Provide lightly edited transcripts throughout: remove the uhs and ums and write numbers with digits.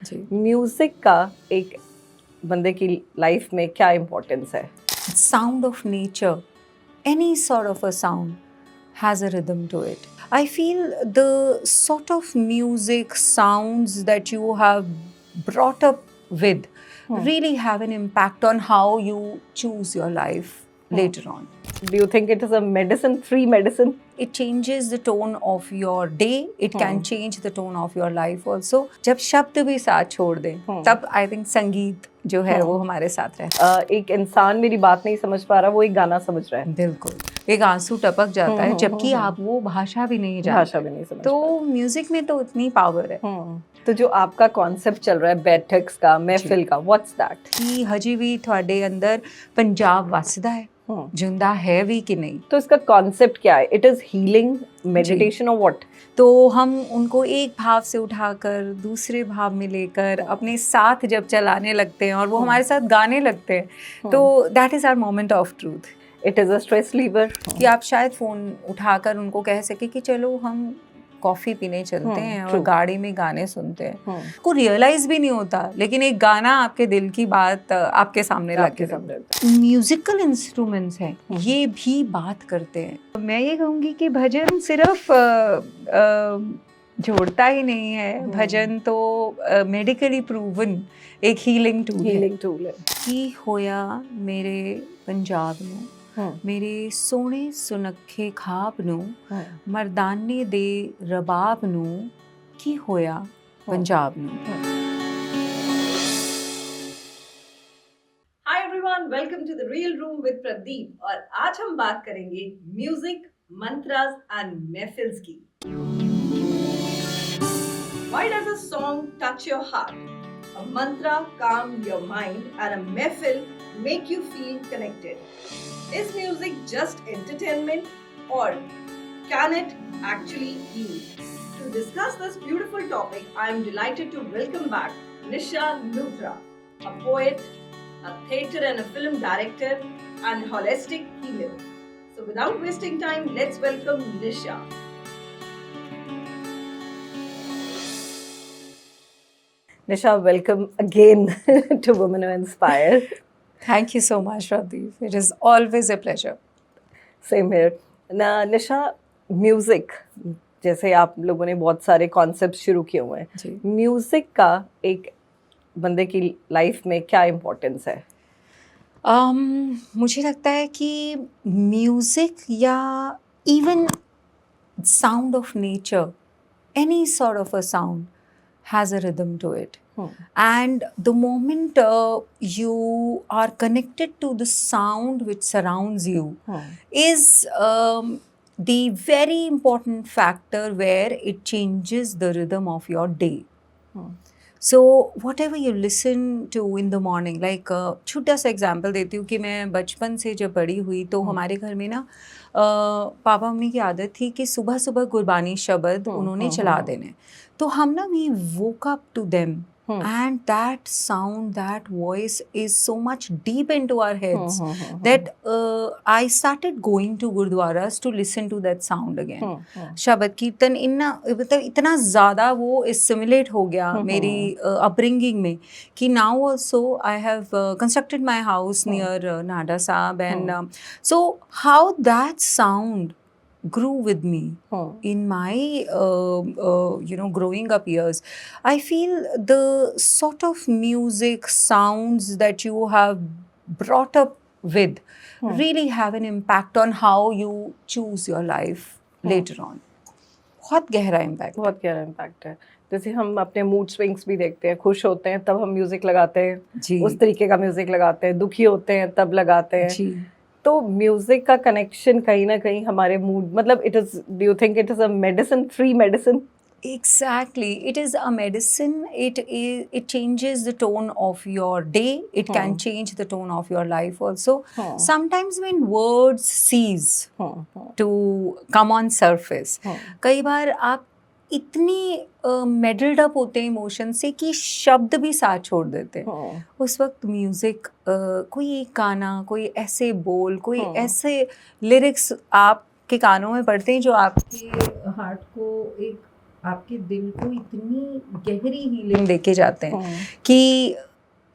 जी। Music का एक बंदे की लाइफ में क्या इम्पोर्टेंस है? Sound of nature, any sort of a sound has a rhythm to it. I feel the sort of music sounds that you have brought up with really have an impact on how you choose your life later on. Do you think it is a medicine, free medicine? It changes the tone of your day. It can change the tone of your life also. जब शब्द भी साथ छोड़ दें तब I think संगीत जो है वो हमारे साथ रहता एक इंसान मेरी बात नहीं समझ पा रहा, वो एक गाना समझ रहा है। है। बिल्कुल, एक आंसू टपक जाता है जबकि आप वो भाषा भी नहीं जानते। भाषा भी नहीं समझ तो म्यूजिक में तो इतनी पावर है तो जो आपका कॉन्सेप्ट चल रहा है बैठक्स का, महफिल का, व्हाट्स दैट? कि हजी भी थोड़े अंदर पंजाब वसदा है, जिंदा है भी कि नहीं। तो इसका कॉन्सेप्ट क्या है? इट इज हीलिंग, मेडिटेशन और व्हाट? तो हम उनको एक भाव से उठाकर दूसरे भाव में लेकर अपने साथ जब चलाने लगते हैं और वो हमारे साथ गाने लगते हैं तो that is our moment of truth. It is a stress lever कि आप शायद फ़ोन उठाकर उनको कह सके कि चलो हम कॉफ़ी पीने चलते हैं और गाड़ी में गाने सुनते हैं। को रियलाइज भी नहीं होता लेकिन एक गाना आपके दिल की बात आपके सामने लाके म्यूजिकल इंस्ट्रूमेंट्स हैं ये भी बात करते हैं। मैं ये कहूँगी कि भजन सिर्फ जोड़ता ही नहीं है, भजन तो मेडिकली प्रूवन एक हीलिंग टूल है। की होया मेरे पंजाब में मेरे सोने सुनखे खाब ਨੂੰ ਮਰਦਾਨੇ ਦੇ ਰਬਾਬ ਨੂੰ ਕੀ ਹੋਇਆ पंजाब ਨੂੰ। Hi everyone, welcome to the real room with Pradeep. और आज हम बात करेंगे म्यूजिक, मंत्रास एंड महफिल्स की। Why does a song touch your heart? A mantra calm your mind and a mahfil make you feel connected. Is music just entertainment or can it actually heal? To discuss this beautiful topic, I am delighted to welcome back Nisha Luthra, a poet, a theatre and a film director and holistic healer. So without wasting time, let's welcome Nisha. Nisha, welcome again to Women Who Inspire. Thank you so much, Pradeep. It is always a pleasure. Same here. Nisha, music जैसे आप लोगों ने बहुत सारे concept शुरू किए हुए हैं, म्यूजिक का एक बंदे की लाइफ में क्या इम्पोर्टेंस है? मुझे लगता है कि म्यूजिक या even sound of nature, any sort of a sound has a rhythm to it. And the moment you are connected to the sound which surrounds you is the very important factor where it changes the rhythm of your day. So whatever you listen to in the morning, like छोटा सा example देती हूँ कि मैं बचपन से जब बड़ी हुई तो हमारे घर में ना पापा मम्मी की आदत थी कि सुबह सुबह गुरबानी शब्द उन्होंने चला देने। तो हम ना we woke up to them and that sound, that voice is so much deep into our heads that I started going to gurdwaras to listen to that sound again. शब्द कीर्तन इतना ज़्यादा वो assimilate हो गया मेरी upbringing में कि now also I have constructed my house near Nada Sahib and so how that sound grew with me in my growing up years. I feel the sort of music sounds that you have brought up with really have an impact on how you choose your life later on. बहुत गहरा impact है। जैसे हम अपने mood swings भी देखते हैं, खुश होते हैं तब हम म्यूजिक लगाते हैं, उस तरीके का म्यूजिक लगाते हैं, दुखी होते हैं तब लगाते हैं। तो म्यूजिक का कनेक्शन कहीं ना कहीं हमारे मूड, मतलब it is, do you think it is a medicine, free medicine? Exactly, it is a medicine. It changes the tone of your day. It can change the tone of your life also. Sometimes when words cease to come on surface, कई बार आप इतनी मेडल्ड up होते हैं emotion से कि शब्द भी साथ छोड़ देते हैं। उस वक्त म्यूज़िक, कोई एक गाना, कोई ऐसे बोल, कोई ऐसे लिरिक्स आपके कानों में पड़ते हैं जो आपके हार्ट को एक आपके दिल को इतनी गहरी हीलिंग देके जाते हैं कि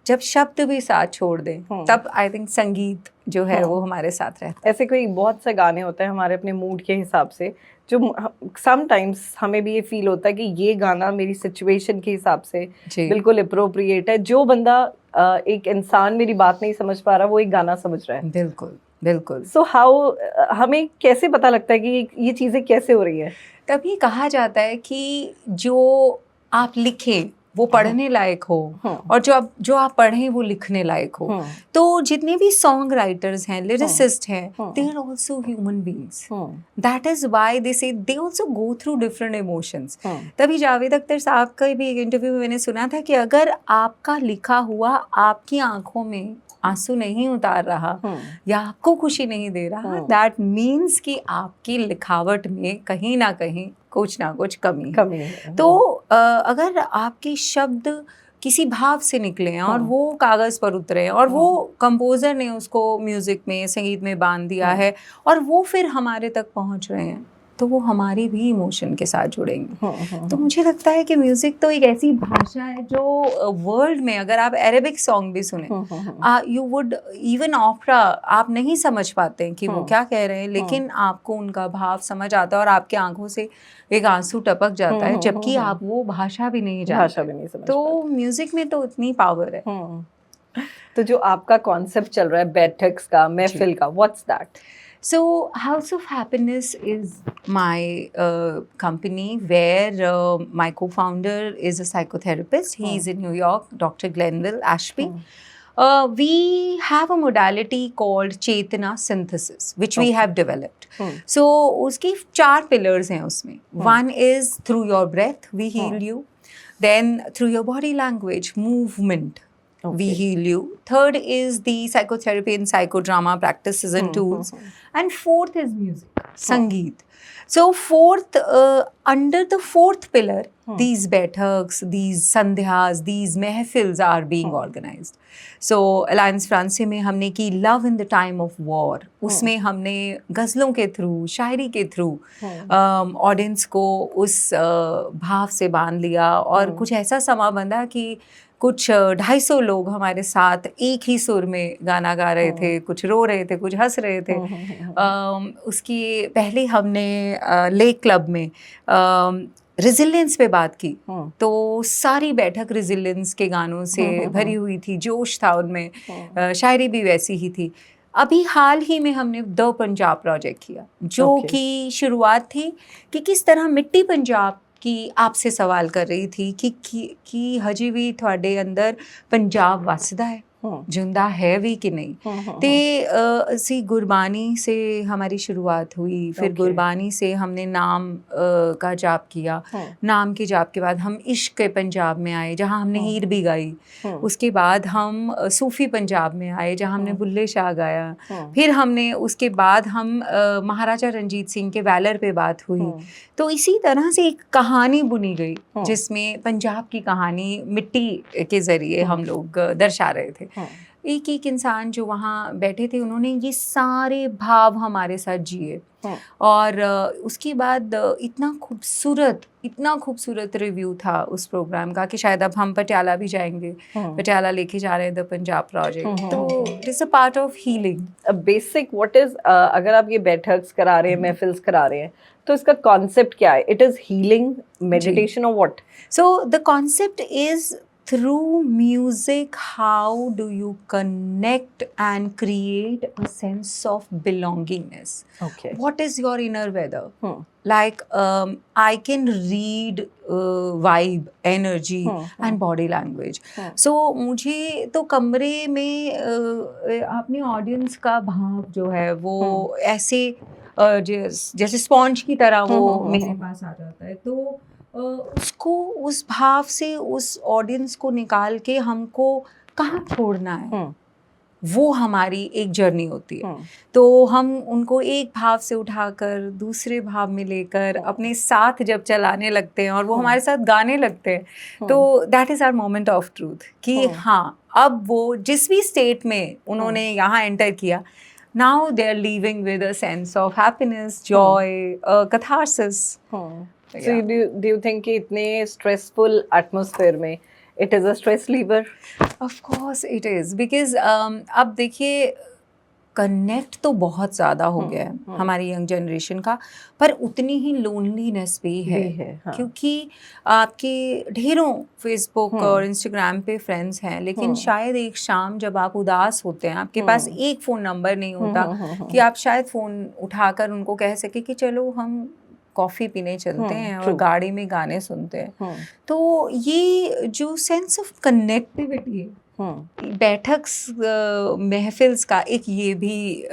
जब शब्द भी साथ छोड़ दें तब आई थिंक संगीत जो है वो हमारे साथ रहता है। ऐसे कोई बहुत से गाने होते हैं हमारे अपने मूड के हिसाब से जो समटाइम्स हमें भी ये फील होता है कि ये गाना मेरी सिचुएशन के हिसाब से बिल्कुल अप्रोप्रिएट है। जो बंदा एक इंसान मेरी बात नहीं समझ पा रहा वो एक गाना समझ रहा है। बिल्कुल बिल्कुल। सो हाउ हमें कैसे पता लगता है कि ये चीज़ें कैसे हो रही है? तभी कहा जाता है कि जो आप लिखें वो पढ़ने लायक हो और जो आप पढ़ें वो लिखने लायक हो। तो जितने भी सॉन्ग राइटर्स हैं, लिरिसिस्ट हैं, they are also human beings. That is why they say they also go through different emotions. तभी जावेद अख्तर साहब का भी एक इंटरव्यू में मैंने सुना था कि अगर आपका लिखा हुआ आपकी आंखों में आंसू नहीं उतार रहा या आपको खुशी नहीं दे रहा, दैट मीन्स कि आपकी लिखावट में कहीं ना कहीं कुछ ना कुछ कमी है। तो अगर आपके शब्द किसी भाव से निकले हैं और वो कागज़ पर उतरे हैं और वो कंपोज़र ने उसको म्यूज़िक में, संगीत में बांध दिया है और वो फिर हमारे तक पहुंच रहे हैं, तो वो हमारी भी इमोशन के साथ जुड़ेंगे। तो मुझे लगता है कि म्यूज़िक तो एक ऐसी भाषा है जो वर्ल्ड में, अगर आप अरेबिक सॉन्ग भी सुने, यू वुड इवन ऑपरा, आप नहीं समझ पाते कि वो क्या कह रहे हैं, लेकिन आपको उनका भाव समझ आता है और आपके आंखों से एक आंसू टपक जाता है, जबकि आप वो भाषा भी नहीं जानते। तो म्यूज़िक में तो इतनी पावर है। तो जो आपका कॉन्सेप्ट चल रहा है बैठक्स का, महफिल का, what's that? So House of Happiness is my company where my co-founder is a psychotherapist. He's in New York, Dr. Glenville Ashby. We have a modality called Chetana Synthesis, which we have developed. So उसकी 4 pillars हैं उसमें. One is through your breath, we heal you. Then through your body language, movement, we heal you. Third is the psychotherapy and psychodrama practices and tools. And fourth is music, Sangeet. So fourth, under the fourth pillar, these baithaks, these sandhyas, these mehfils are being organized. So Alliance France में हमने की Love in the Time of War. उसमें हमने गज़लों के through, शायरी के through audience को उस भाव से बांध लिया और कुछ ऐसा समा बंधा कि कुछ 250 लोग हमारे साथ एक ही सुर में गाना गा रहे थे, कुछ रो रहे थे, कुछ हंस रहे थे। उसकी पहले हमने लेक क्लब में रेजिलियंस पे बात की, तो सारी बैठक रेजिलियंस के गानों से भरी हुई थी, जोश था उनमें, शायरी भी वैसी ही थी। अभी हाल ही में हमने द पंजाब प्रोजेक्ट किया, जो कि शुरुआत थी कि किस तरह मिट्टी पंजाब कि आपसे सवाल कर रही थी कि हजी भी थोड़े अंदर पंजाब वसदा है, जिंदा है भी कि नहीं। ते असी गुरबानी से हमारी शुरुआत हुई, फिर गुरबानी से हमने नाम का जाप किया, नाम के जाप के बाद हम इश्क के पंजाब में आए जहाँ हमने हीर भी गाई, उसके बाद हम सूफ़ी पंजाब में आए जहाँ हमने बुल्ले शाह गाया, फिर हमने उसके बाद हम महाराजा रंजीत सिंह के वैलर पे बात हुई। तो इसी तरह से एक कहानी बुनी गई जिसमें पंजाब की कहानी मिट्टी के ज़रिए हम लोग दर्शा रहे थे। एक एक इंसान जो वहाँ बैठे थे उन्होंने ये सारे भाव हमारे साथ जिए और उसके बाद इतना खूबसूरत रिव्यू था उस प्रोग्राम का कि शायद अब हम पटियाला भी जाएंगे, पटियाला लेके जा रहे हैं द पंजाब प्रोजेक्ट। तो it is a part of healing. Basic what is, अगर आप ये बैठक्स करा रहे हैं, महफिल्स करा रहे हैं, तो इसका कॉन्सेप्ट क्या है? इट इज हीलिंग, मेडिटेशन और what? So the concept is through music, how do you connect and create a sense of belongingness? Okay. What is your inner weather? Like I can read vibe, energy and body language. So मुझे तो कमरे में अपने audience का भाव जो है वो ऐसे जैसे स्पॉन्ज की तरह वो मेरे पास आ जाता है। तो उसको उस भाव से उस ऑडियंस को निकाल के हमको कहाँ छोड़ना है, वो हमारी एक जर्नी होती है। तो हम उनको एक भाव से उठाकर दूसरे भाव में लेकर अपने साथ जब चलाने लगते हैं और वो हमारे साथ गाने लगते हैं, तो that is our moment of truth कि हाँ, अब वो जिस भी स्टेट में उन्होंने यहाँ एंटर किया, now they are leaving with a sense of happiness, joy, catharsis. So do you think कि इतने stressful atmosphere में it is a stress reliever? Of course it is because अब देखिए कनेक्ट तो बहुत ज़्यादा हो गया है हमारी यंग जनरेशन का, पर उतनी ही लोनलीनेस भी है, हाँ. क्योंकि आपके ढेरों फेसबुक और इंस्टाग्राम पे फ्रेंड्स हैं, लेकिन शायद एक शाम जब आप उदास होते हैं, आपके पास एक फ़ोन नंबर नहीं होता कि आप शायद फ़ोन उठाकर उनको कह सके कि चलो हम कॉफ़ी पीने चलते हैं और गाड़ी में गाने सुनते हैं। तो ये जो सेंस ऑफ कनेक्टिविटी है, बैठक महफिल्स का एक ये भी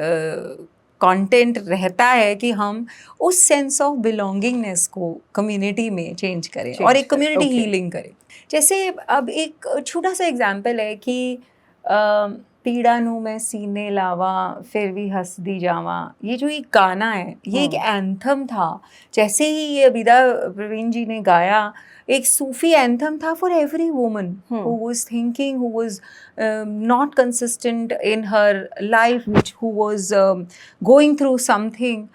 कंटेंट रहता है कि हम उस सेंस ऑफ बिलोंगिंगनेस को कम्युनिटी में चेंज करें और एक कम्युनिटी हीलिंग करें। जैसे अब एक छोटा सा एग्जांपल है कि पीड़ा नू मैं सीने लावा फिर भी हंस दी जावा, ये जो एक गाना है ये एक एंथम था। जैसे ही ये अबिदा प्रवीण जी ने गाया, एक सूफी एंथम था for every woman who was thinking, who was not consistent in her life, which who was going through something.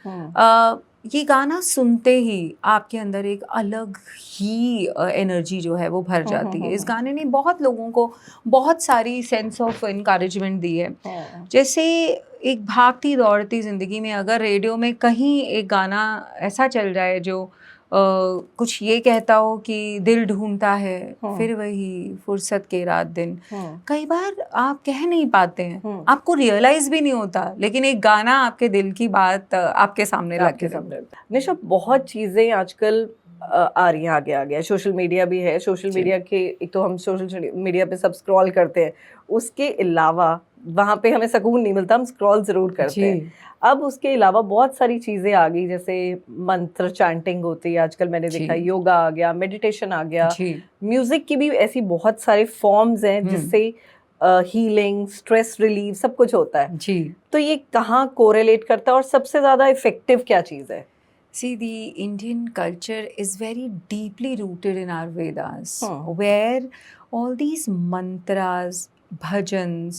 ये गाना सुनते ही आपके अंदर एक अलग ही एनर्जी जो है वो भर जाती है। इस गाने ने बहुत लोगों को बहुत सारी सेंस ऑफ इनकरेजमेंट दी है। जैसे एक भागती दौड़ती ज़िंदगी में अगर रेडियो में कहीं एक गाना ऐसा चल जाए जो कुछ ये कहता हो कि दिल ढूंढता है फिर वही फुर्सत के रात दिन, कई बार आप कह नहीं पाते हैं, आपको रियलाइज भी नहीं होता, लेकिन एक गाना आपके दिल की बात आपके सामने ला के सामने। निशा, बहुत चीज़ें आजकल आ रही हैं, आगे सोशल मीडिया भी है। सोशल मीडिया के एक तो हम सोशल मीडिया पे सब स्क्रॉल करते हैं, उसके अलावा वहाँ पे हमें सुकून नहीं मिलता, हम स्क्रॉल ज़रूर करते हैं। अब उसके अलावा बहुत सारी चीज़ें आ गई, जैसे मंत्र चैंटिंग होती है आजकल, मैंने देखा योगा आ गया, मेडिटेशन आ गया, म्यूज़िक की भी ऐसी बहुत सारे फॉर्म्स हैं जिससे हीलिंग, स्ट्रेस रिलीव सब कुछ होता है जी। तो ये कहाँ कोरिलेट करता है और सबसे ज़्यादा इफेक्टिव क्या चीज़ है? See, the Indian culture is very deeply rooted in our Vedas, where all these mantras, bhajans,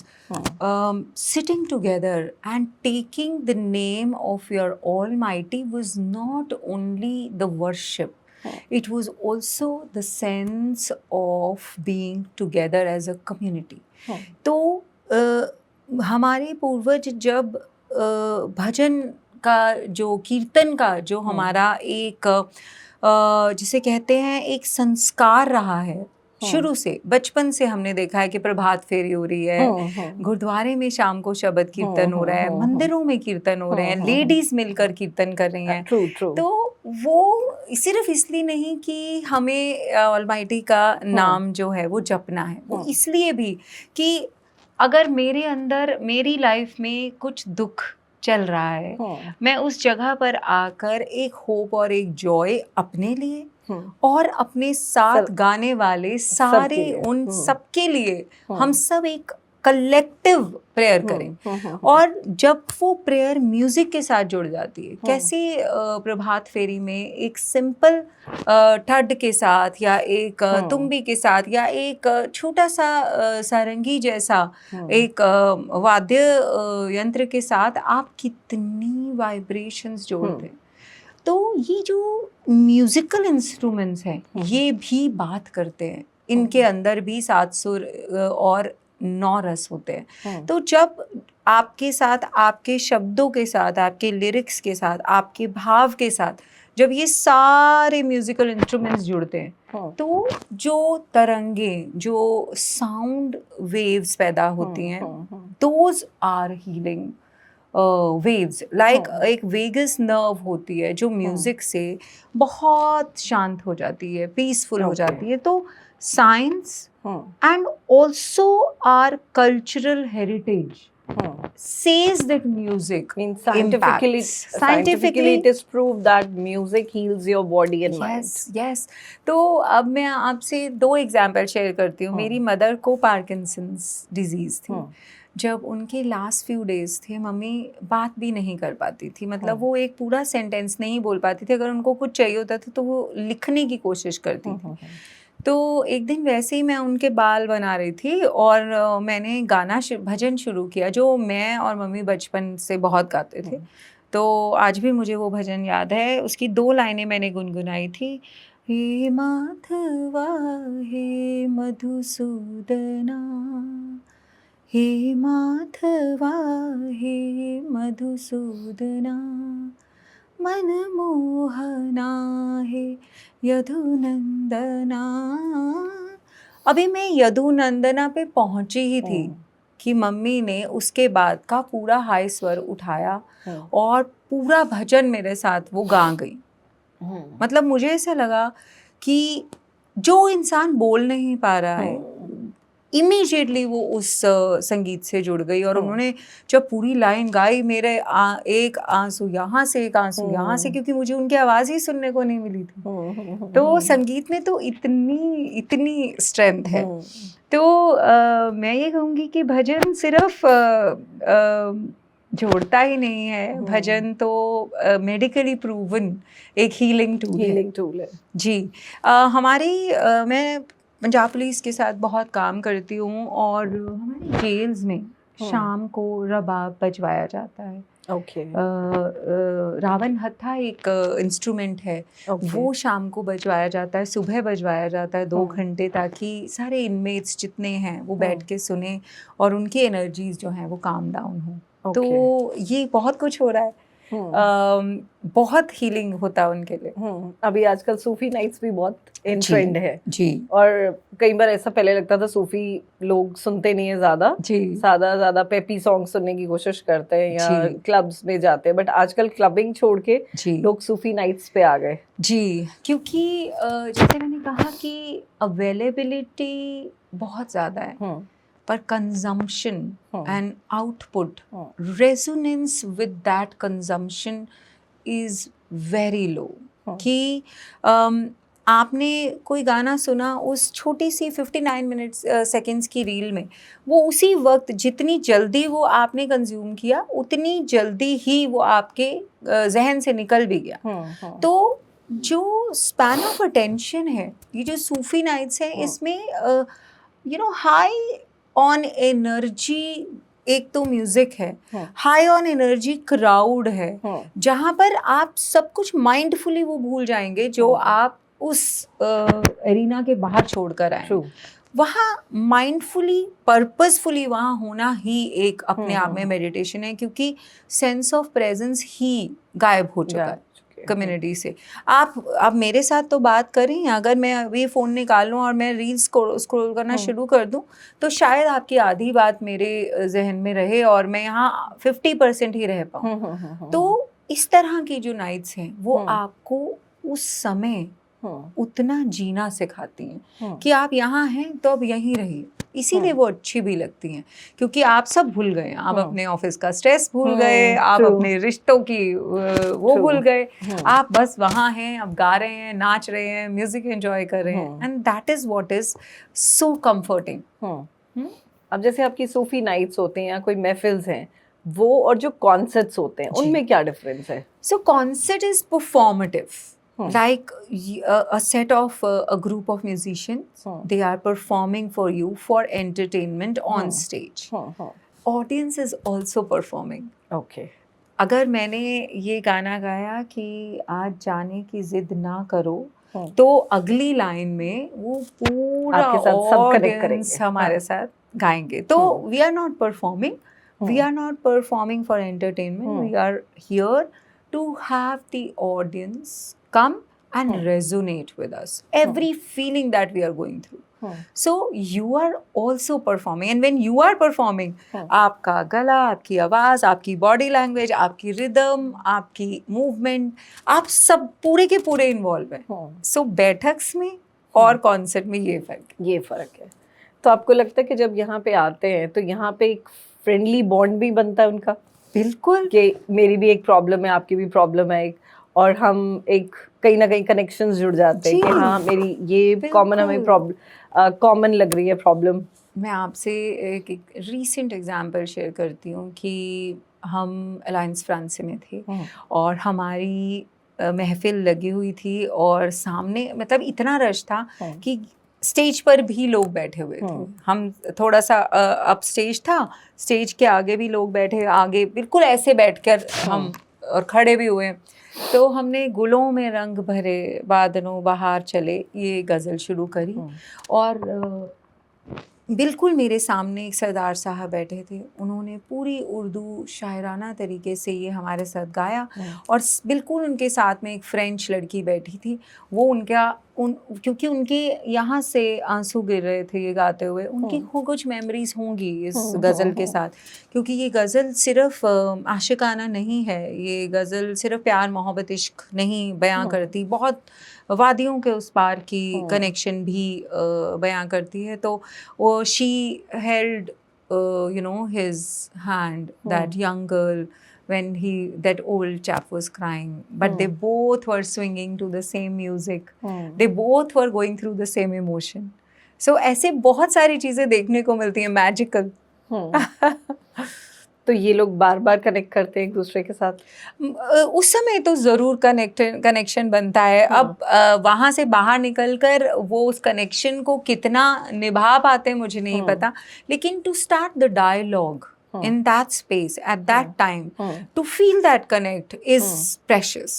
sitting together and taking the name of your Almighty was not only the worship, it was also the sense of being together as a community. तो हमारे पूर्वज जब भजन का जो कीर्तन का जो हमारा एक जिसे कहते हैं एक संस्कार रहा है, शुरू से बचपन से हमने देखा है कि प्रभात फेरी हो रही है, गुरुद्वारे में शाम को शबद कीर्तन हो रहा है, मंदिरों में कीर्तन हो रहे हैं, लेडीज मिलकर कीर्तन कर रही हैं। तो वो सिर्फ इसलिए नहीं कि हमें ऑलमाइटी का नाम जो है वो जपना है, वो इसलिए भी कि अगर मेरे अंदर मेरी लाइफ में कुछ दुख चल रहा है, मैं उस जगह पर आकर एक होप और एक जॉय अपने लिए और अपने साथ गाने वाले सारे उन सबके लिए हम सब एक कलेक्टिव प्रेयर करें। और जब वो प्रेयर म्यूजिक के साथ जुड़ जाती है, कैसे प्रभात फेरी में एक सिंपल ठड के साथ या एक तुम्बी के साथ या एक छोटा सा सारंगी जैसा एक वाद्य यंत्र के साथ आप कितनी वाइब्रेशंस जोड़ते हैं। तो ये जो म्यूजिकल इंस्ट्रूमेंट्स हैं ये भी बात करते हैं, इनके अंदर भी 7 सुर और 9 रस होते हैं। तो जब आपके साथ, आपके शब्दों के साथ, आपके लिरिक्स के साथ, आपके भाव के साथ जब ये सारे म्यूजिकल इंस्ट्रूमेंट्स जुड़ते हैं तो जो तरंगे, जो साउंड वेव्स पैदा होती हैं, those are healing waves. Like एक वेगस नर्व होती है जो म्यूजिक से बहुत शांत हो जाती है, पीसफुल हो जाती है। तो science and also our cultural heritage says that music means scientifically it is proved that music heals your body and mind. Yes. तो अब मैं आपसे 2 एग्जाम्पल शेयर करती हूँ। मेरी मदर को पार्किंसंस डिजीज थी। जब उनके लास्ट फ्यू डेज थे, मम्मी बात भी नहीं कर पाती थी, मतलब वो एक पूरा सेंटेंस नहीं बोल पाती थी। अगर उनको कुछ चाहिए होता था तो वो लिखने की कोशिश करती थी। तो एक दिन वैसे ही मैं उनके बाल बना रही थी और मैंने गाना भजन शुरू किया जो मैं और मम्मी बचपन से बहुत गाते थे। तो आज भी मुझे वो भजन याद है। उसकी 2 लाइनें मैंने गुनगुनाई थी, हे माधवा हे मधुसूदना, हे माधवा हे मधुसूदना, मन मोहना हे यदुनंदना। अभी मैं यदुनंदना पे पहुंची ही थी कि मम्मी ने उसके बाद का पूरा हाई स्वर उठाया और पूरा भजन मेरे साथ वो गा गई। मतलब मुझे ऐसा लगा कि जो इंसान बोल नहीं पा रहा है, इमीडिएटली वो उस संगीत से जुड़ गई। और उन्होंने जब पूरी लाइन गाई, मेरे एक आंसू यहाँ से एक आंसू यहाँ से, क्योंकि मुझे उनकी आवाज़ ही सुनने को नहीं मिली थी। तो संगीत में तो इतनी स्ट्रेंथ है। तो मैं ये कहूँगी कि भजन सिर्फ जोड़ता ही नहीं है, भजन तो मेडिकली प्रूवन एक हीलिंग टूल है। जी। मैं पंजाब पुलिस के साथ बहुत काम करती हूँ और हमारे जेल्स में शाम को रबाब बजवाया जाता है। रावण हत्था एक इंस्ट्रूमेंट है, वो शाम को बजवाया जाता है, सुबह बजवाया जाता है 2 घंटे, ताकि सारे इनमेट्स जितने हैं वो बैठ के सुने और उनकी एनर्जीज जो हैं वो काम डाउन हो। तो ये बहुत कुछ हो रहा है, बहुत हीलिंग होता है उनके लिए। अभी आजकल सूफी नाइट्स भी बहुत इन ट्रेंड है जी। और कई बार ऐसा पहले लगता था सूफी लोग सुनते नहीं है ज्यादा ज्यादा पेपी सॉन्ग सुनने की कोशिश करते हैं या क्लब्स में जाते हैं, बट आजकल क्लबिंग छोड़ के लोग सूफी नाइट्स पे आ गए। जी, क्योंकि जैसे मैंने कहा कि अवेलेबिलिटी बहुत ज्यादा है, पर consumption and output, resonance with that consumption is very low. कि आपने कोई गाना सुना, उस छोटी सी 59 मिनट्स सेकेंड्स की रील में, वो उसी वक्त जितनी जल्दी वो आपने कंज्यूम किया, उतनी जल्दी ही वो आपके जहन से निकल भी गया। तो जो स्पैन ऑफ अटेंशन है, ये जो सूफी नाइट्स है, इसमें हाई ऑन एनर्जी एक तो म्यूजिक है, हाई ऑन एनर्जी क्राउड है, जहाँ पर आप सब कुछ माइंडफुली वो भूल जाएंगे जो आप उस एरिना के बाहर छोड़कर आए। वहाँ माइंडफुली, पर्पसफुली वहाँ होना ही एक अपने आप में मेडिटेशन है, क्योंकि सेंस ऑफ प्रेजेंस ही गायब हो चुका है कम्युनिटी से। आप मेरे साथ तो बात करें, अगर मैं अभी फ़ोन निकाल लूँ और मैं रील्स स्क्रॉल करना शुरू कर दूँ, तो शायद आपकी आधी बात मेरे जहन में रहे और मैं यहाँ 50% ही रह पाऊँ। तो इस तरह की जो नाइट्स हैं वो आपको उस समय उतना जीना सिखाती हैं कि आप यहाँ हैं तो अब यहीं रहिए। इसीलिए वो अच्छी भी लगती हैं, क्योंकि आप सब भूल गए, आप अपने ऑफिस का स्ट्रेस भूल गए, आप अपने रिश्तों की वो भूल गए, आप बस वहाँ हैं, आप गा रहे हैं, नाच रहे हैं, म्यूजिक एंजॉय कर रहे हैं, and that is what is so comforting. अब जैसे आपकी सूफी नाइट्स होते हैं या कोई महफिल्स हैं, वो और जो कॉन्सर्ट्स होते हैं उनमें क्या डिफरेंस है? So concert is performative. Like a set of a group of musicians, they are performing for you for entertainment on stage. Audience is also performing. Okay. अगर मैंने ये गाना गाया कि आज जाने की जिद ना करो, तो अगली लाइन में वो पूरा ऑडियंस हमारे साथ गाएंगे। तो we are not performing, we are not performing for entertainment, we are here to have the audience come and resonate with us, every feeling that we are going through. So you are also performing, and when you are performing, आपका गला, आपकी आवाज, आपकी body language, आपकी rhythm, आपकी movement, आप सब पूरे के पूरे इन्वॉल्व हैं। सो बैठक में और कॉन्सर्ट में ये फर्क है। तो आपको लगता है कि जब यहाँ पे आते हैं तो यहाँ पे एक फ्रेंडली बॉन्ड भी बनता है उनका? बिल्कुल, कि मेरी भी एक प्रॉब्लम है, आपकी भी प्रॉब्लम है, और हम एक कहीं ना कहीं कनेक्शंस जुड़ जाते हैं कि हाँ मेरी ये कॉमन, हमें प्रॉब्लम कॉमन लग रही है प्रॉब्लम। मैं आपसे एक रीसेंट एग्जांपल शेयर करती हूँ कि हम अलायंस फ्रांस में थे और हमारी महफिल लगी हुई थी और सामने मतलब इतना रश था कि स्टेज पर भी लोग बैठे हुए थे। हम थोड़ा सा अप स्टेज था, स्टेज के आगे भी लोग बैठे, आगे बिल्कुल ऐसे बैठकर हम और खड़े भी हुए। तो हमने गुलों में रंग भरे बादलों बाहर चले ये गज़ल शुरू करी और बिल्कुल मेरे सामने एक सरदार साहब बैठे थे। उन्होंने पूरी उर्दू शायराना तरीके से ये हमारे साथ गाया और बिल्कुल उनके साथ में एक फ्रेंच लड़की बैठी थी। वो क्योंकि उनके यहाँ से आंसू गिर रहे थे ये गाते हुए, उनकी कुछ मेमोरीज होंगी इस गज़ल के साथ, क्योंकि ये गज़ल सिर्फ आशिकाना नहीं है, ये गज़ल सिर्फ प्यार मोहब्बत इश्क नहीं बयां करती, बहुत वादियों के उस पार की कनेक्शन भी बयां करती है। तो वो she held his hand, that young girl, when that old chap was crying, but they both were swinging to the same music, they both were going through the same emotion. So ऐसे बहुत सारी चीज़ें देखने को मिलती हैं magical. तो ये लोग बार बार कनेक्ट करते हैं एक दूसरे के साथ? उस समय तो ज़रूर कनेक्शन बनता है। अब वहाँ से बाहर निकलकर वो उस कनेक्शन को कितना निभा पाते हैं मुझे नहीं पता, लेकिन to start the dialogue in that space at that time, to feel that connect is precious.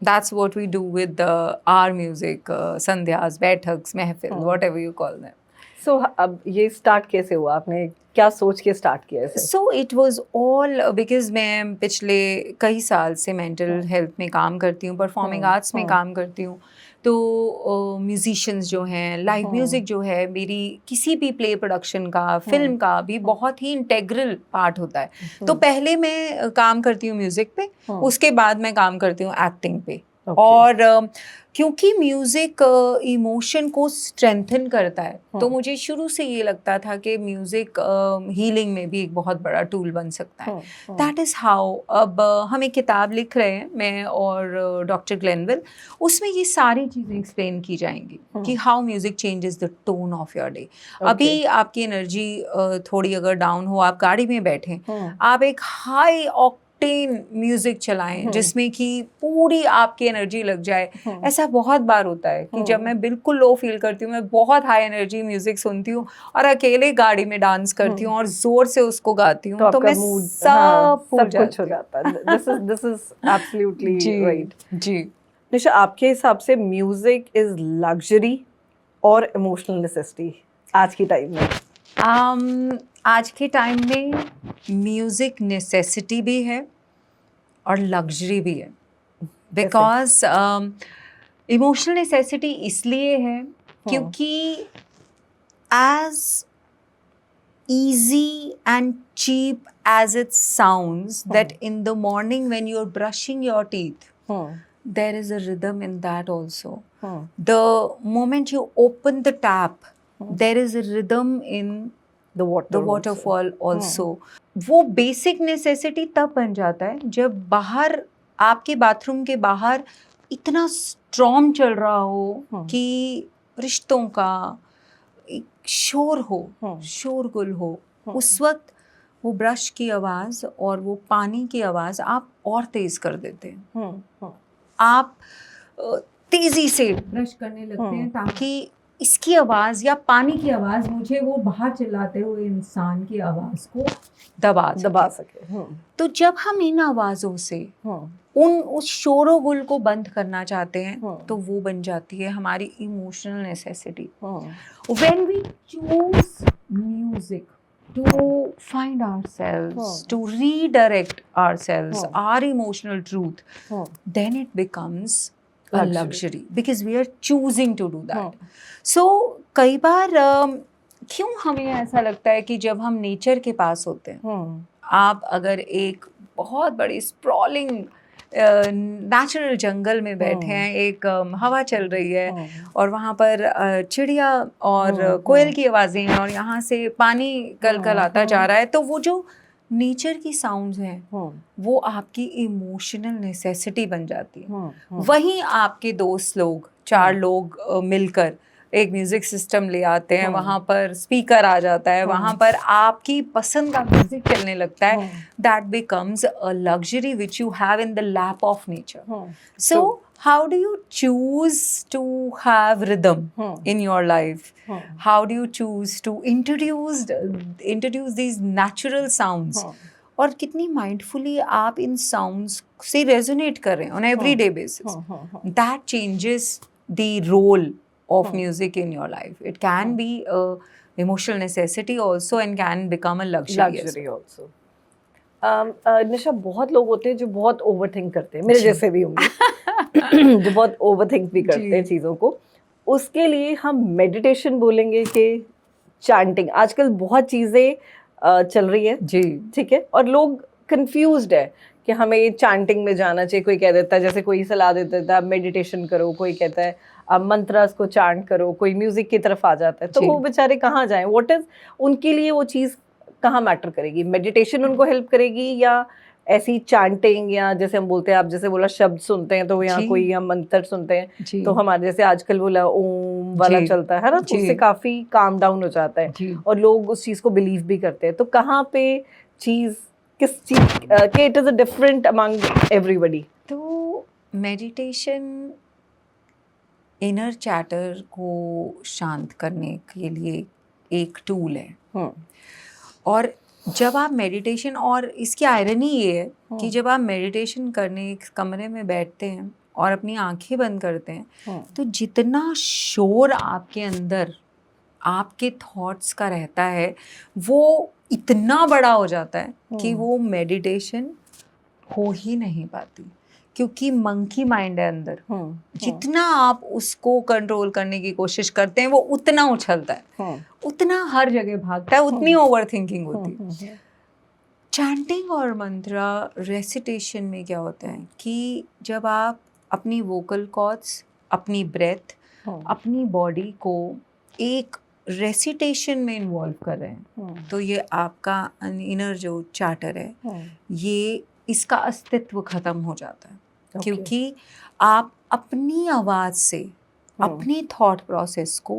That's what we do with our music, sandhyas, baithaks, mehfil, whatever you call them. So अब ये start कैसे हुआ, आपने क्या सोच के start किया इसे? So it was all because मैं पिछले कई साल से मेंटल हेल्थ में काम करती हूँ, परफॉर्मिंग आर्ट्स में काम करती हूँ। तो म्यूजिशियंस जो हैं, लाइव म्यूज़िक जो है मेरी किसी भी प्ले प्रोडक्शन का, फिल्म का भी बहुत ही इंटेग्रल पार्ट होता है। तो पहले मैं काम करती हूँ म्यूज़िक पे, उसके बाद मैं काम करती हूँ एक्टिंग पे। और क्योंकि म्यूज़िक इमोशन को स्ट्रेंथन करता है, तो मुझे शुरू से ये लगता था कि म्यूज़िक हीलिंग में भी एक बहुत बड़ा टूल बन सकता है। दैट इज़ हाउ अब हम एक किताब लिख रहे हैं, मैं और डॉक्टर ग्लेनविल, उसमें ये सारी चीज़ें एक्सप्लेन की जाएंगी कि how music changes the tone of your day. अभी आपकी एनर्जी थोड़ी अगर डाउन हो, आप गाड़ी में बैठें, आप एक हाई म्यूजिक चलाएं जिसमें कि पूरी आपकी एनर्जी लग जाए। ऐसा बहुत बार होता है कि जब मैं बिल्कुल लो फील करती हूँ, मैं बहुत हाई एनर्जी म्यूजिक सुनती हूँ और अकेले गाड़ी में डांस करती हूँ और जोर से उसको गाती हूँ, तो मैं सब कुछ हो जाता है। This is absolutely right. जी निशा, आपके हिसाब से म्यूजिक इज लग्जरी और इमोशनल नेसेसिटी आज की टाइम में? आज के टाइम में म्यूज़िक नेसेसिटी भी है और लग्जरी भी है, बिकॉज इमोशनल नेसेसिटी इसलिए है क्योंकि as easy and cheap as it sounds, that in the morning when you're brushing your teeth, there is a rhythm in that also. The moment you open the tap, there is a rhythm in the waterfall also. वो basic necessity तब बन जाता है जब बाहर, आपके bathroom के बाहर इतना स्ट्रॉम चल रहा हो कि रिश्तों का एक शोर हो, शोरगुल हो, उस वक्त वो ब्रश की आवाज़ और वो पानी की आवाज़ आप और तेज़ कर देते हैं। आप तेज़ी से ब्रश करने लगते हैं ताकि इसकी आवाज़ या पानी की आवाज़ मुझे वो बाहर चिल्लाते हुए इंसान की आवाज़ को दबा सके। तो जब हम इन आवाज़ों से उस शोरोगुल को बंद करना चाहते हैं, तो वो बन जाती है हमारी emotional necessity. When we choose music to find ourselves, to redirect ourselves, our emotional truth, then it becomes a luxury because we are choosing to do that. So कई बार क्यों हमें ऐसा लगता है कि जब हम नेचर के पास होते हैं, आप अगर एक बहुत बड़ी स्प्रॉलिंग नेचुरल जंगल में बैठे हैं, एक हवा चल रही है और वहाँ पर चिड़िया और कोयल की आवाज़ें हैं और यहाँ से पानी कल आता जा रहा है, तो वो जो नेचर की साउंड्स हैं वो आपकी इमोशनल नेसेसिटी बन जाती है। वहीं आपके दोस्त लोग, 4 लोग मिलकर एक म्यूजिक सिस्टम ले आते हैं, वहाँ पर स्पीकर आ जाता है, वहाँ पर आपकी पसंद का म्यूजिक चलने लगता है, that becomes a luxury which you have in the lap of nature. So how do you choose to have rhythm in your life? How do you choose to introduce these natural sounds? और कितनी mindfully आप इन sounds से resonate कर रहे हैं on everyday basis, that changes the role of music in your life. It can be a emotional necessity also and can become a luxury also. निशा, बहुत लोग होते हैं जो बहुत ओवरथिंक करते हैं, मेरे जैसे भी होंगे जो बहुत ओवरथिंक भी करते हैं चीज़ों को। उसके लिए हम मेडिटेशन बोलेंगे कि चैंटिंग? आजकल बहुत चीज़ें चल रही है जी, ठीक है, और लोग कंफ्यूज्ड है कि हमें चैंटिंग में जाना चाहिए। कोई कह देता है, जैसे कोई सलाह देता है मेडिटेशन करो, कोई कहता है आप मंत्रास को चैंट करो, कोई म्यूजिक की तरफ आ जाता है। तो वो बेचारे कहाँ जाएं? व्हाट इज उनके लिए वो चीज़ कहाँ मैटर करेगी? मेडिटेशन उनको हेल्प करेगी या ऐसी चैंटिंग, या जैसे हम बोलते हैं, आप जैसे बोला शब्द सुनते हैं तो यहाँ कोई हम मंत्र सुनते हैं तो हमारे जैसे आजकल बोला ओम वाला चलता है ना, तो उससे काफी काम डाउन हो जाता है और लोग उस चीज को बिलीव भी करते हैं। तो कहाँ पे चीज, किस चीज के it is a different among everybody? तो मेडिटेशन इनर चैटर को शांत करने के लिए एक टूल है। और जब आप मेडिटेशन, और इसकी आयरनी ये है कि जब आप मेडिटेशन करने एक कमरे में बैठते हैं और अपनी आंखें बंद करते हैं तो जितना शोर आपके अंदर आपके थॉट्स का रहता है वो इतना बड़ा हो जाता है कि वो मेडिटेशन हो ही नहीं पाती, क्योंकि मंकी माइंड है अंदर। जितना आप उसको कंट्रोल करने की कोशिश करते हैं वो उतना उछलता है, उतना हर जगह भागता है, उतनी ओवर थिंकिंग होती है। चैंटिंग और मंत्रा रेसिटेशन में क्या होता है कि जब आप अपनी वोकल कॉर्ड्स, अपनी ब्रेथ, अपनी बॉडी को एक रेसिटेशन में इन्वॉल्व कर रहे हैं, तो ये आपका इनर जो चार्टर है ये इसका अस्तित्व खत्म हो जाता है। क्योंकि आप अपनी आवाज़ से अपनी थॉट प्रोसेस को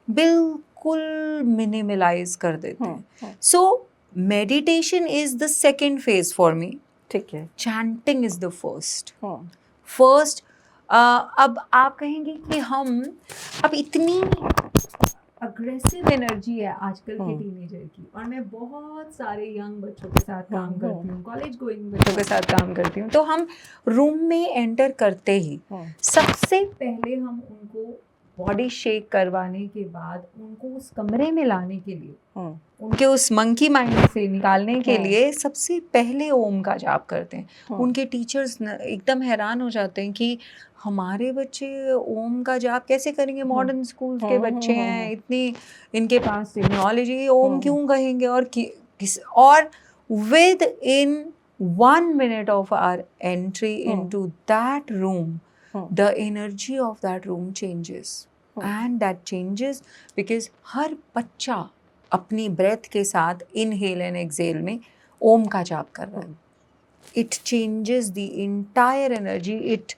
बिल्कुल मिनिमलाइज कर देते हैं। So meditation is the second phase for me, ठीक है। Chanting is the first. अब आप कहेंगे कि हम अब इतनी अग्रेसिव एनर्जी है आजकल के टीनेजर की, और मैं बहुत सारे यंग बच्चों के साथ काम करती हूँ, कॉलेज गोइंग बच्चों के साथ काम करती हूँ। तो हम रूम में एंटर करते ही सबसे पहले हम उनको बॉडी शेक करवाने के बाद उनको उस कमरे में लाने के लिए, उनके उस मंकी माइंड से निकालने के लिए सबसे पहले ओम का जाप करते हैं। उनके टीचर्स एकदम हैरान हो जाते हैं कि हमारे बच्चे ओम का जाप कैसे करेंगे, मॉडर्न स्कूल के बच्चे हैं, इतनी इनके पास टेक्नोलॉजी, ओम क्यों कहेंगे? और with in 1 minute of our entry into that room, the energy of that room changes. And that changes because हर बच्चा अपनी ब्रेथ के साथ इनहेल एंड एक्सेल में ओम का जाप कर रहा है। It changes the entire energy. It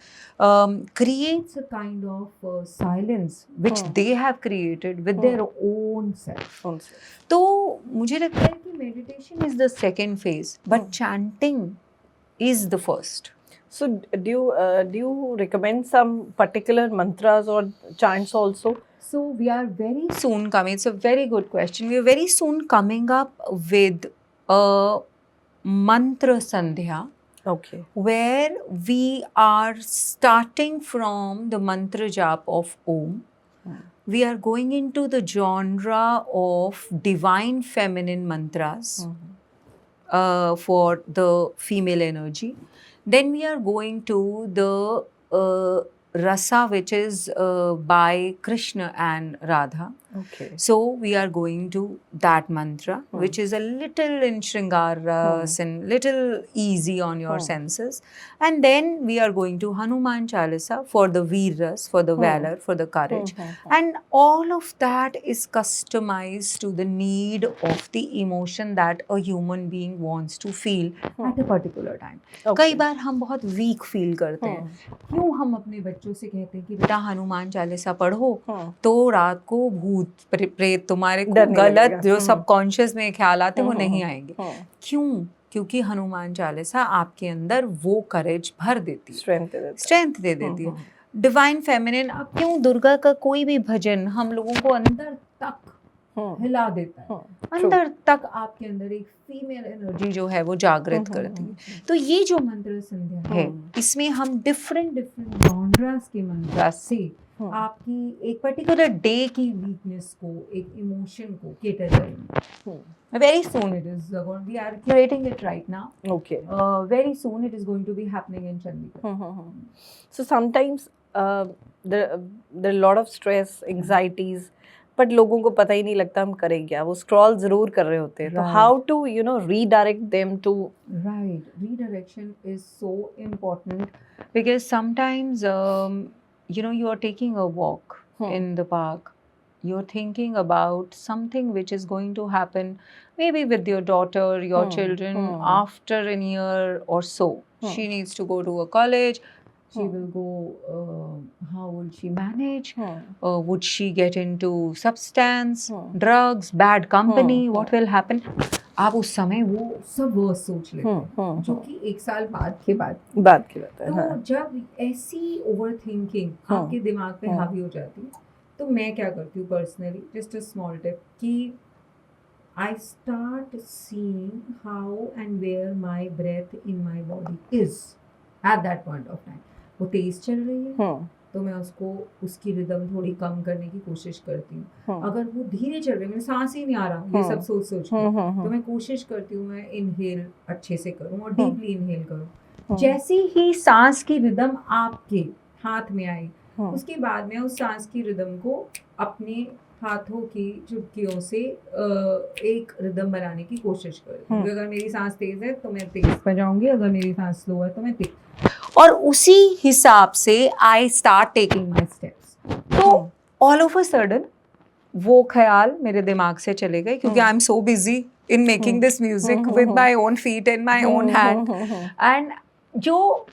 creates a kind of silence which they have created with their own self. तो मुझे लगता है कि meditation is the second phase, but chanting is the first. So do you recommend some particular mantras or chants also? So we are very soon coming. It's a very good question. We are very soon coming up with a mantra sandhya. Okay. Where we are starting from the mantra jap of Om. We are going into the genre of divine feminine mantras for the female energy. Then we are going to the rasa, which is by Krishna and Radha. Okay. So we are going to that mantra, which is a little in Shringar and little easy on your senses. And then we are going to Hanuman Chalisa for the Veeras, for the valor, for the courage. And all of that is customized to the need of the emotion that a human being wants to feel at a particular time. कई बार हम बहुत weak feel करते हैं, क्यों हम अपने बच्चों से कहते हैं कि बेटा हनुमान चालीसा पढ़ो तो रात को भूत प्रेत तुम्हारे को गलत जो सबकॉन्शियस में ख्याल आते वो नहीं आएंगे। क्यों? क्योंकि हनुमान चालीसा आपके अंदर वो करेज भर देती है, स्ट्रेंथ दे देती है। डिवाइन फेमिनिन, अब क्यों दुर्गा का कोई भी भजन हम लोगों को अंदर तक हिला देता है, अंदर तक आपके अंदर एक फीमेल एनर्जी जो है वो जागृत करती है। तो ये जो मंत्र संध्या है, इसमें हम डिफरेंट जॉनरास के मंत्र से आपकी एक पर्टिकुलर डे की वीकनेस को, एक इमोशन को केटर करेंगे। Very soon it is going. We are curating it right now. Okay. Very soon it is going to be happening in Chandigarh. So sometimes there are a lot of stress, anxieties, but लोगों को पता ही नहीं लगता हम करें क्या, वो scroll जरूर कर रहे होते हैं। तो how to redirect them to right, redirection is so important because sometimes you are taking a walk in the park. You're thinking about something which is going to happen maybe with your daughter, your children after a year or so. She needs to go to a college. She will go, how will she manage? Would she get into substance, drugs, bad company? What will happen? आप उस समय वो सब words सोच लेते हैं जो कि एक साल बाद की बात है। तो जब ऐसी ओवर थिंकिंग आपके दिमाग पे हावी हो जाती है, तो मैं क्या करती हूँ personally, just a small tip, कि I start seeing how and where my breath in my body is at that point of time. वो तेज चल रही है तो मैं उसकी रिदम थोड़ी कम करने की कोशिश करती हूँ। अगर वो धीरे चल रही है, मेरे सांस ही नहीं आ रहा, ये सब सोच के, तो मैं कोशिश करती हूँ मैं इनहेल अच्छे से करूँ और डीपली इनहेल करूँ। जैसे ही सांस की रिदम आपके हाथ में आई, उसके बाद मैं उस सांस की रिदम को अपने हाथों की चुटकियों से एक रिदम बनाने की कोशिश करती हूँ। अगर मेरी सांस तेज है तो मैं तेज बजाऊंगी, अगर मेरी सांस स्लो है तो मैं तेज, और उसी हिसाब से I start taking my steps. तो ऑल ऑफ अ सडन वो ख्याल मेरे दिमाग से चले गए, क्योंकि I am so busy in making this music with my own feet and my own hand, and जो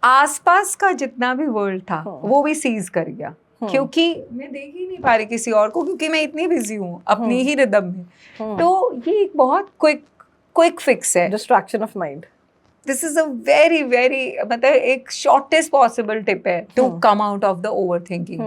आसपास का जितना भी वर्ल्ड था वो भी सीज कर गया, क्योंकि मैं देख ही नहीं पा रही किसी और को, क्योंकि मैं इतनी बिजी हूँ अपनी ही रिदम में। तो ये एक बहुत क्विक फिक्स है, distraction of mind. This is a very मतलब एक शॉर्टेस्ट पॉसिबल टिप है to come out of the over thinking.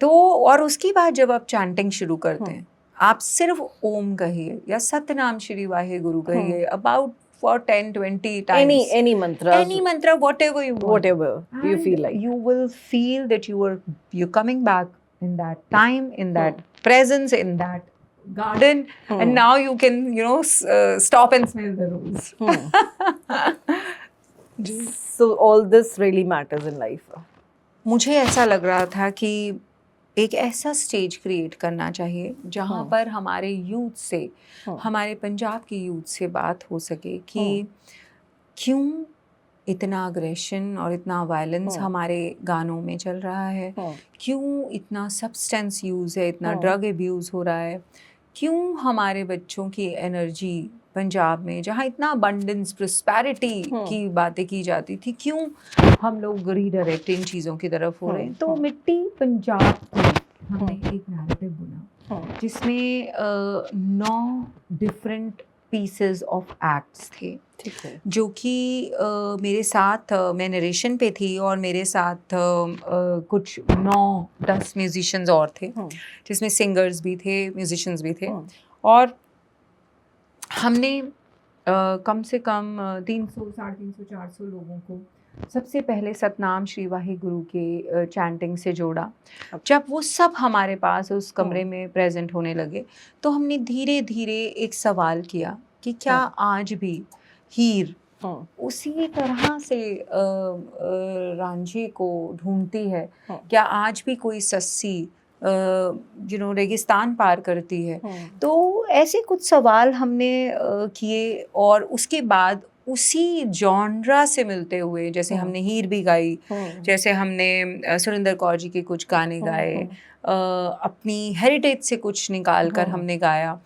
तो और उसके बाद जब आप चैंटिंग शुरू करते हैं, आप सिर्फ ओम कहिए या सतनाम श्री वाहे गुरु कहिए about for 10-20 times. Any mantra, whatever you want. Whatever you And feel like. You will feel that you're coming back in that time, in that presence, in that garden, and now you can stop and smell the rose. So all this really matters in life. मुझे ऐसा लग रहा था कि एक ऐसा stage create करना चाहिए जहाँ पर हमारे यूथ से, हमारे पंजाब की यूथ से बात हो सके कि क्यों इतना अग्रेशन और इतना वायलेंस हमारे गानों में चल रहा है, क्यों इतना सब्सटेंस यूज़ है, इतना ड्रग अब्यूज़ हो रहा है, क्यों हमारे बच्चों की एनर्जी पंजाब में जहाँ इतना अबंडेंस प्रॉस्पेरिटी की बातें की जाती थी, क्यों हम लोग रीडायरेक्ट इन चीज़ों की तरफ हो रहे हैं। तो मिट्टी पंजाब की हमने एक नैरेटिव बुना जिसमें 9 डिफरेंट पीसेस ऑफ एक्ट्स थे, जो कि मेरे साथ मैं नरेशन पे थी और मेरे साथ कुछ 9-10 म्यूजिशियंस और थे, जिसमें सिंगर्स भी थे, म्यूजिशियंस भी थे, और हमने कम से कम 300, 350, 400 लोगों को सबसे पहले सतनाम श्री वाहे गुरु के चैंटिंग से जोड़ा। जब वो सब हमारे पास उस कमरे में प्रेजेंट होने लगे, तो हमने धीरे धीरे एक सवाल किया कि क्या आज भी हीर उसी तरह से रांझे को ढूंढती है, क्या आज भी कोई सस्सी रेगिस्तान पार करती है। तो ऐसे कुछ सवाल हमने किए, और उसके बाद उसी जॉनरा से मिलते हुए, जैसे हमने हीर भी गाई, जैसे हमने सुरेंद्र कौर जी के कुछ गाने गाए, अपनी हेरिटेज से कुछ निकाल कर हमने गाया।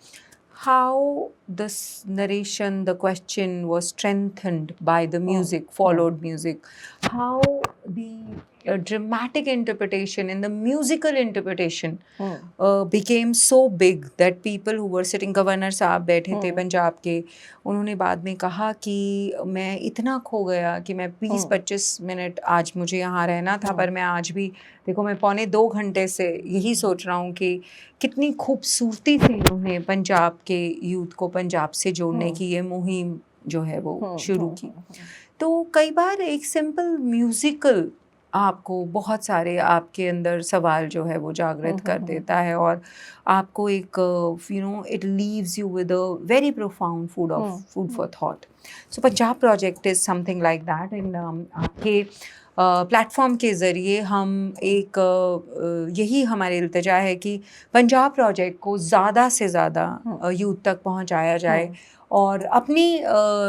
How this narration, the question was strengthened by the music, followed music. How the dramatic interpretation, in the musical interpretation, became so big that people who were sitting, governor साहब बैठे थे पंजाब के, उन्होंने बाद में कहा कि मैं इतना खो गया कि मैं 20-25 मिनट आज मुझे यहाँ रहना था, पर मैं आज भी देखो मैं 2.25 घंटे से यही सोच रहा हूँ कि कितनी खूबसूरती से इन्होंने पंजाब के यूथ को पंजाब से जोड़ने की ये मुहिम जो है वो शुरू की। तो कई बार एक सिंपल म्यूजिकल आपको बहुत सारे आपके अंदर सवाल जो है वो जागृत कर देता है, और आपको एक it leaves you with a very profound food for thought. So Punjab project is something like that. And आपके प्लेटफॉर्म के ज़रिए हम एक यही हमारी इल्तिजा है कि पंजाब प्रोजेक्ट को ज़्यादा से ज़्यादा यूथ तक पहुंचाया जाए, और अपनी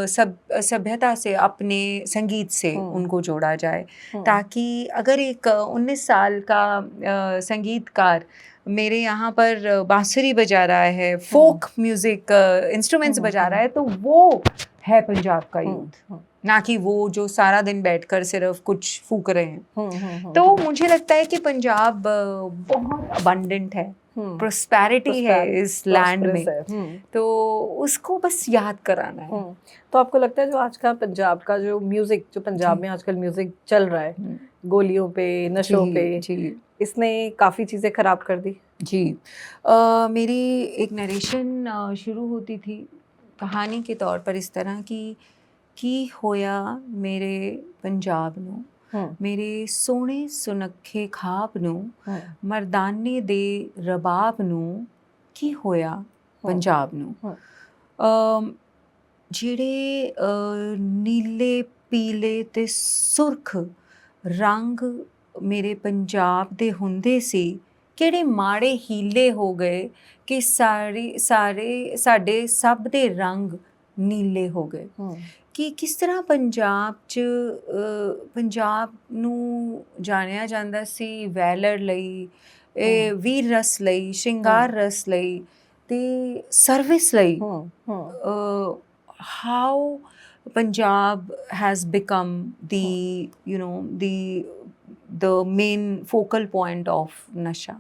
सभ्यता से, अपने संगीत से उनको जोड़ा जाए, ताकि अगर एक 19 साल का संगीतकार मेरे यहाँ पर बांसुरी बजा रहा है, फोक म्यूजिक इंस्ट्रूमेंट्स बजा रहा है, तो वो है पंजाब का यूथ, ना कि वो जो सारा दिन बैठकर सिर्फ कुछ फूक रहे हैं। तो मुझे लगता है कि पंजाब बहुत अबंडेंट है, प्रोस्पेरिटी है इस लैंड में, तो उसको बस याद कराना है। तो आपको लगता है जो आज का पंजाब का जो म्यूजिक, जो पंजाब में आजकल म्यूजिक चल रहा है, गोलियों पे, नशों पे, इसने काफ़ी चीज़ें खराब कर दी? जी, मेरी एक नरेशन शुरू होती थी कहानी के तौर पर इस तरह की होया मेरे पंजाब नू, मेरे सोने सुनखे खाब नू, मर्दाने दे रबाब नू, की होया पंजाब नू। ਜਿਹੜੇ ਨੀਲੇ ਪੀਲੇ ਤੇ ਸੁਰਖ ਰੰਗ ਮੇਰੇ ਪੰਜਾਬ ਦੇ ਹੁੰਦੇ ਸੀ, ਕਿਹੜੇ ਮਾੜੇ ਹੀਲੇ ਹੋ ਗਏ ਕਿ ਸਾਰੇ ਸਾਡੇ ਸਭ ਦੇ ਰੰਗ ਨੀਲੇ ਹੋ ਗਏ। ਕਿ ਕਿਸ ਤਰ੍ਹਾਂ ਪੰਜਾਬ 'ਚ ਪੰਜਾਬ ਨੂੰ ਜਾਣਿਆ ਜਾਂਦਾ ਸੀ ਵੈਲਰ ਲਈ, ਵੀਰ ਰਸ ਲਈ, ਸ਼ਿੰਗਾਰ ਰਸ ਲਈ ਤੇ ਸਰਵਿਸ ਲਈ। how Punjab has become the main focal point of nasha,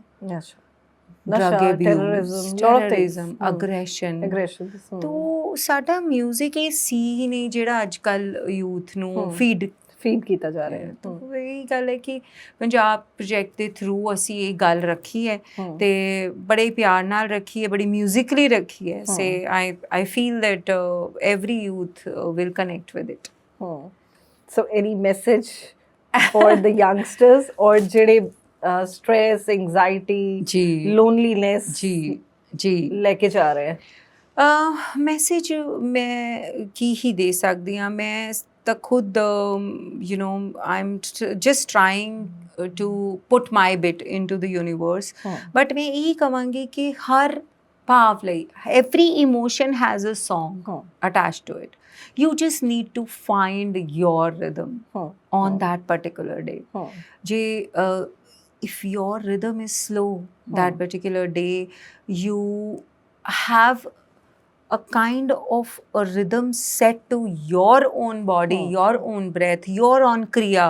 drug abuse, terrorism, aggression। तो साडा म्यूजिक ਇਹ ਸੀ ਹੀ ਨਹੀਂ ਜਿਹੜਾ ਅੱਜ ਕੱਲ ਯੂਥ ਨੂੰ ਫੀਡ ਕੀਤਾ ਜਾ ਰਿਹਾ ਹੈ। तो ਇਹ ਗੱਲ ਹੈ ਕਿ ਪੰਜਾਬ ਪ੍ਰੋਜੈਕਟ ਦੇ ਥਰੂ ਅਸੀਂ ਇਹ ਗੱਲ ਰੱਖੀ ਹੈ ਤੇ ਬੜੇ ਪਿਆਰ ਨਾਲ ਰੱਖੀ ਹੈ, ਬੜੀ ਮਿਊਜ਼ਿਕਲੀ ਰੱਖੀ ਹੈ। ਸੇ I feel that every youth will connect with it। So any message for the youngsters और ਜਿਹੜੇ stress, anxiety, loneliness ਜੀ ਲੈ ਕੇ ਜਾ ਰਹੇ ਹੈ? ਮੈਸੇਜ ਮੈਂ ਕੀ ਹੀ ਦੇ ਸਕਦੀ ਹਾਂ। ਮੈਂ ਤਾਂ ਖੁਦ I'm just trying to put my bit into the universe, but ਮੈਂ ਇਹੀ ਕਵਾਂਗੀ ਕਿ ਹਰ ਭਾਵ ਲਈ every emotion has a song attached to it. You just need to find your rhythm on that particular day. ਜੇ if your rhythm is slow that particular day, you have a kind of a rhythm set to your own body, your own breath, your own kriya,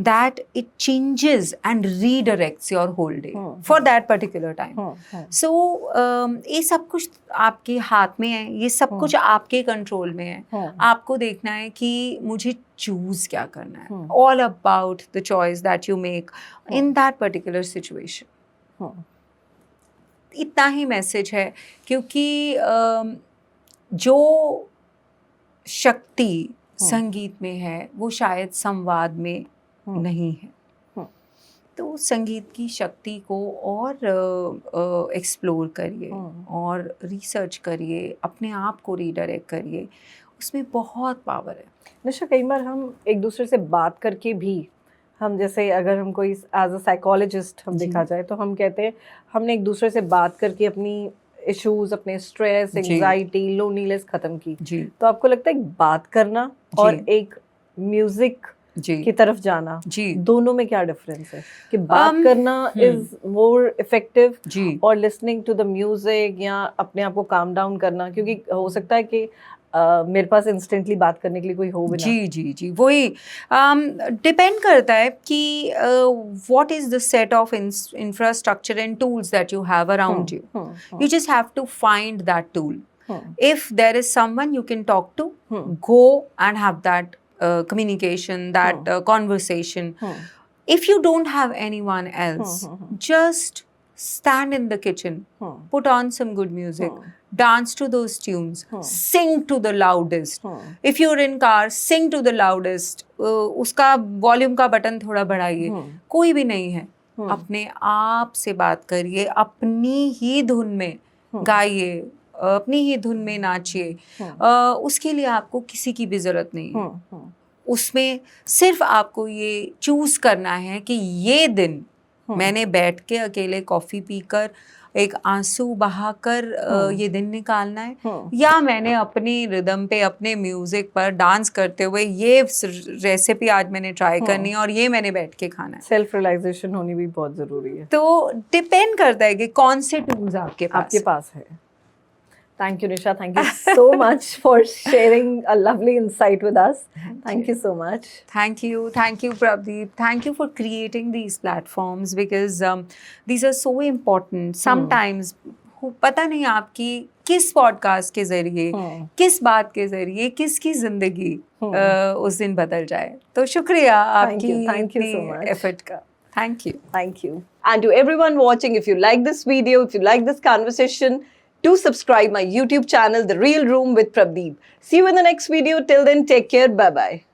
that it changes and redirects your whole day for that particular time। So ये सब कुछ आपके हाथ में है, ये सब कुछ आपके कंट्रोल में है। आपको देखना है कि मुझे चूज क्या करना है। All about the choice that you make in that particular situation। इतना ही मैसेज है, क्योंकि जो शक्ति संगीत में है वो शायद संवाद में नहीं है। तो संगीत की शक्ति को और एक्सप्लोर करिए और रिसर्च करिए, अपने आप को रीडायरेक्ट करिए, उसमें बहुत पावर है। निशा, कई बार हम एक दूसरे से बात करके भी, हम जैसे अगर हम कोई एज अ साइकोलॉजिस्ट हम देखा जाए तो हम कहते हैं हमने एक दूसरे से बात करके अपनी इश्यूज, अपने स्ट्रेस, एंजाइटी, लोनलीनेस खत्म की। तो आपको लगता है बात करना और एक म्यूजिक की तरफ जाना, दोनों में क्या डिफरेंस है? कि बात करना इज मोर इफेक्टिव और लिसनिंग टू द म्यूजिक, या अपने आप को काम डाउन करना? क्योंकि हो सकता है कि मेरे पास इंस्टेंटली बात करने के लिए कोई हो भी ना। जी जी जी, वही डिपेंड करता है कि what is the set of infrastructure and tools that you have around you. You just have to find that tool. If there is someone you can talk to, go and have that communication, that conversation. If you don't have anyone else, just stand in the kitchen, put on some good music, dance to those tunes, sing to the loudest. If you're in car, sing to the loudest. उसका volume का button थोड़ा बढ़ाइए. कोई भी नहीं है, अपने आप से बात करिए, अपनी ही धुन में गाइए, अपनी ही धुन में नाचिए. उसके लिए आपको किसी की भी जरूरत नहीं है. उसमें सिर्फ आपको ये चूज करना है कि ये दिन मैंने बैठ के अकेले कॉफी पीकर एक आंसू बहाकर ये दिन निकालना है, या मैंने अपनी रिदम पे अपने म्यूजिक पर डांस करते हुए ये रेसिपी आज मैंने ट्राई करनी है और ये मैंने बैठ के खाना है. सेल्फ रियलाइजेशन होनी भी बहुत जरूरी है. तो डिपेंड करता है कि कौन से टूल्स आपके पास है. Thank you, Nisha. Thank you so much for sharing a lovely insight with us. Thank you so much. Thank you, Prabdeep. Thank you for creating these platforms because these are so important. Sometimes पता नहीं आपकी किस podcast के जरिए, किस बात के जरिए, किसकी जिंदगी उस दिन बदल जाए. तो शुक्रिया आपकी एफर्ट का. Thank you. Thank you. And to everyone watching, if you like this video, if you like this conversation, do subscribe my YouTube channel, The Real Room with Prabdeep. See you in the next video. Till then, take care. Bye-bye.